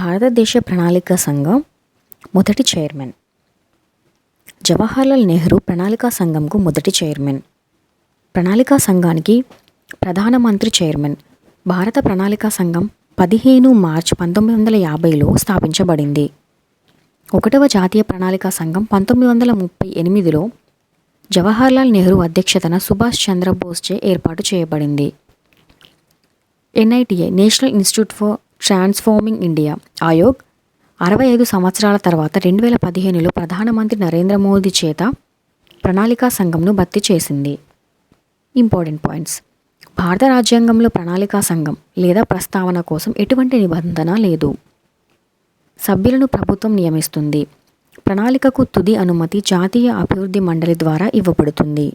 భారతదేశ ప్రణాళికా సంఘం మొదటి చైర్మన్. జవహర్లాల్ నెహ్రూ ప్రణాళికా సంఘంకు మొదటి చైర్మన్. ప్రణాళికా సంఘానికి ప్రధానమంత్రి చైర్మన్. భారత ప్రణాళికా సంఘం 15 మార్చి 1950లో స్థాపించబడింది. 1వ జాతీయ ప్రణాళికా సంఘం 1938లో జవహర్లాల్ నెహ్రూ అధ్యక్షతన సుభాష్ చంద్రబోస్చే ఏర్పాటు చేయబడింది. NITA national institute for transforming India Aayog 65 సంవత్సరాల తర్వాత 2015లో ప్రధానమంత్రి నరేంద్ర మోదీ చేత ప్రణాళికా సంఘంను భర్తీ చేసింది. Important points. భారత రాజ్యాంగంలో ప్రణాళికా సంఘం లేదా ప్రస్తావన కోసం ఎటువంటి నిబంధన లేదు. సభ్యులను ప్రభుత్వం నియమిస్తుంది. ప్రణాళికకు తుది అనుమతి జాతీయ అభివృద్ధి మండలి ద్వారా ఇవ్వబడుతుంది.